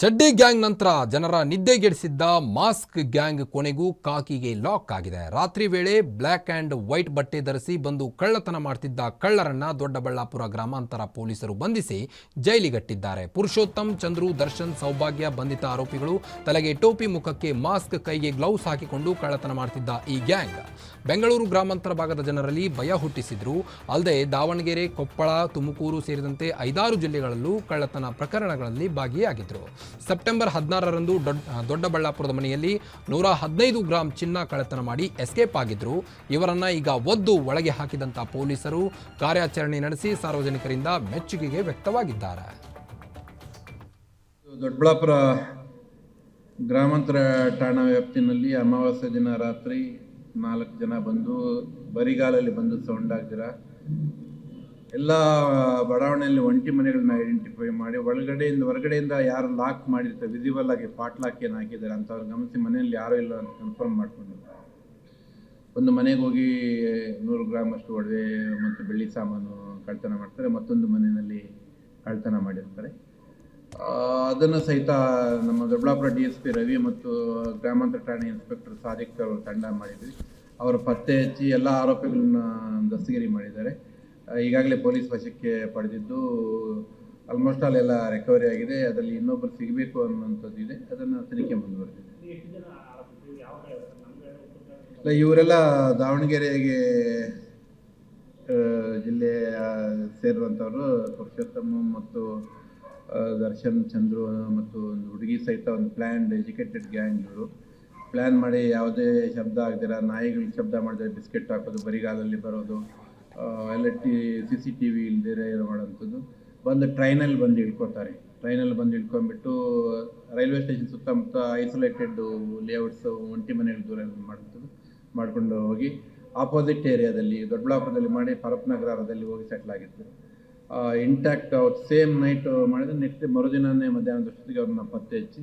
ಚಡ್ಡಿ ಗ್ಯಾಂಗ್ ನಂತರ ಜನರ ನಿದ್ದೆಗೆಡಿಸಿದ್ದ ಮಾಸ್ಕ್ ಗ್ಯಾಂಗ್ ಕೊನೆಗೂ ಕಾಕಿಗೆ ಲಾಕ್ ಆಗಿದೆ. ರಾತ್ರಿ ವೇಳೆ ಬ್ಲ್ಯಾಕ್ ಆ್ಯಂಡ್ ವೈಟ್ ಬಟ್ಟೆ ಧರಿಸಿ ಬಂದು ಕಳ್ಳತನ ಮಾಡ್ತಿದ್ದ ಕಳ್ಳರನ್ನ ದೊಡ್ಡಬಳ್ಳಾಪುರ ಗ್ರಾಮಾಂತರ ಪೊಲೀಸರು ಬಂಧಿಸಿ ಜೈಲಿಗಟ್ಟಿದ್ದಾರೆ. ಪುರುಷೋತ್ತಮ್, ಚಂದ್ರು, ದರ್ಶನ್, ಸೌಭಾಗ್ಯ ಬಂಧಿತ ಆರೋಪಿಗಳು. ತಲೆಗೆ ಟೋಪಿ, ಮುಖಕ್ಕೆ ಮಾಸ್ಕ್, ಕೈಗೆ ಗ್ಲೌಸ್ ಹಾಕಿಕೊಂಡು ಕಳ್ಳತನ ಮಾಡ್ತಿದ್ದ ಈ ಗ್ಯಾಂಗ್ ಬೆಂಗಳೂರು ಗ್ರಾಮಾಂತರ ಭಾಗದ ಜನರಲ್ಲಿ ಭಯ ಹುಟ್ಟಿಸಿದ್ರು. ಅಲ್ಲದೆ ದಾವಣಗೆರೆ, ಕೊಪ್ಪಳ, ತುಮಕೂರು ಸೇರಿದಂತೆ 5-6 ಜಿಲ್ಲೆಗಳಲ್ಲೂ ಕಳ್ಳತನ ಪ್ರಕರಣಗಳಲ್ಲಿ ಭಾಗಿಯಾಗಿದ್ರು. ಸೆಪ್ಟೆಂಬರ್ 16ರಂದು ದೊಡ್ಡಬಳ್ಳಾಪುರದ ಮನೆಯಲ್ಲಿ 115 ಗ್ರಾಂ ಚಿನ್ನ ಕಳ್ಳತನ ಮಾಡಿ ಎಸ್ಕೇಪ್ ಆಗಿದ್ರು. ಇವರನ್ನ ಈಗ ಒದ್ದು ಒಳಗೆ ಹಾಕಿದಂತ ಪೊಲೀಸರು ಕಾರ್ಯಾಚರಣೆ ನಡೆಸಿ ಸಾರ್ವಜನಿಕರಿಂದ ಮೆಚ್ಚುಗೆಗೆ ವ್ಯಕ್ತವಾಗಿದ್ದಾರೆ. ದೊಡ್ಡಬಳ್ಳಾಪುರ ಗ್ರಾಮಾಂತರ ಠಾಣಾ ವ್ಯಾಪ್ತಿನಲ್ಲಿ ಅಮಾವಾಸ್ಯೆ ದಿನ ರಾತ್ರಿ 4 ಜನ ಬಂದು ಬರಿಗಾಲಲ್ಲಿ ಬಂದು ಸೌಂಡ್ ಆಗ್ದಿರ ಎಲ್ಲ ಬಡಾವಣೆಯಲ್ಲಿ ಒಂಟಿ ಮನೆಗಳನ್ನ ಐಡೆಂಟಿಫೈ ಮಾಡಿ ಹೊರಗಡೆಯಿಂದ ಯಾರು ಲಾಕ್ ಮಾಡಿರ್ತಾರೆ, ವಿಸಿಬಲ್ ಆಗಿ ಪಾಟ್ ಲಾಕ್ ಏನು ಹಾಕಿದ್ದಾರೆ ಅಂತ ಅವ್ರು ಗಮನಿಸಿ ಮನೆಯಲ್ಲಿ ಯಾರೂ ಇಲ್ಲ ಅಂತ ಕನ್ಫರ್ಮ್ ಮಾಡಿಕೊಂಡು ಒಂದು ಮನೆಗೆ ಹೋಗಿ 100 ಗ್ರಾಮ್ ಅಷ್ಟು ಒಡವೆ ಮತ್ತು ಬೆಳ್ಳಿ ಸಾಮಾನು ಕಳ್ತನ ಮಾಡ್ತಾರೆ. ಮತ್ತೊಂದು ಮನೆಯಲ್ಲಿ ಕಳ್ತನ ಮಾಡಿರ್ತಾರೆ. ಅದನ್ನು ಸಹಿತ ನಮ್ಮ ದೊಡ್ಡಬಳ್ಳಾಪುರ DSP ರವಿ ಮತ್ತು ಗ್ರಾಮಾಂತರ ಠಾಣೆ ಇನ್ಸ್ಪೆಕ್ಟರ್ ಸಾದಿಕ್ ಅವರು ತಂಡ ಮಾಡಿದ್ವಿ. ಅವರು ಪತ್ತೆ ಹಚ್ಚಿ ಎಲ್ಲ ಆರೋಪಿಗಳನ್ನ ದಸ್ತಗಿರಿ ಮಾಡಿದ್ದಾರೆ. ಈಗಾಗಲೇ ಪೊಲೀಸ್ ವಶಕ್ಕೆ ಪಡೆದಿದ್ದು ಆಲ್ಮೋಸ್ಟ್ ಎಲ್ಲ ರಿಕವರಿ ಆಗಿದೆ. ಅದರಲ್ಲಿ ಇನ್ನೊಬ್ಬರು ಸಿಗಬೇಕು ಅನ್ನುವಂಥದ್ದು ಇದೆ. ಅದನ್ನು ತನಿಖೆ ಮುಂದುವರೆದಿದೆ. ಇವರೆಲ್ಲ ದಾವಣಗೆರೆಗೆ ಜಿಲ್ಲೆಯ ಸೇರಿರುವಂಥವ್ರು. ಪುರುಷೋತ್ತಮ ಮತ್ತು ದರ್ಶನ್, ಚಂದ್ರು ಮತ್ತು ಒಂದು ಹುಡುಗಿ ಸಹಿತ ಒಂದು ಪ್ಲ್ಯಾನ್ಡ್ ಎಜುಕೇಟೆಡ್ ಗ್ಯಾಂಗ್. ಇವರು ಪ್ಲ್ಯಾನ್ ಮಾಡಿ ಯಾವುದೇ ಶಬ್ದ ಆಗದಿರ ನಾಯಿಗಳಿಗೆ ಶಬ್ದ ಮಾಡಿದ್ರೆ ಬಿಸ್ಕೆಟ್ ಹಾಕೋದು, ಬರಿಗಾಲಲ್ಲಿ ಬರೋದು, ಎಲ್ಲ CCTV ಇಲ್ದಿರ ಮಾಡೋಂಥದ್ದು. ಬಂದು ಟ್ರೈನಲ್ಲಿ ಬಂದು ಇಳ್ಕೊತಾರೆ. ಟ್ರೈನಲ್ಲಿ ಬಂದು ಇಳ್ಕೊಂಡ್ಬಿಟ್ಟು ರೈಲ್ವೆ ಸ್ಟೇಷನ್ ಸುತ್ತಮುತ್ತ ಐಸೋಲೇಟೆಡ್ ಲೇಔಟ್ಸು, ಒಂಟಿ ಮನೆಗಳು ದೂರ ಮಾಡೋಂಥದ್ದು ಮಾಡ್ಕೊಂಡು ಹೋಗಿ ಆಪೋಸಿಟ್ ಏರಿಯಾದಲ್ಲಿ ದೊಡ್ಡಬಳ್ಳಾಪುರದಲ್ಲಿ ಮಾಡಿ ಪರಪ್ಪನಗರದಲ್ಲಿ ಹೋಗಿ ಸೆಟ್ಲ್ ಆಗಿತ್ತು. ಇಂಟ್ಯಾಕ್ಟ್ ಅವ್ರು ಸೇಮ್ ನೈಟ್ ಮಾಡಿದ್ರೆ ನೆಕ್ಸ್ಟ್ ಮರುದಿನನೇ ಮಧ್ಯಾಹ್ನದಷ್ಟೊತ್ತಿಗೆ ಅವ್ರನ್ನ ಪತ್ತೆ ಹಚ್ಚಿ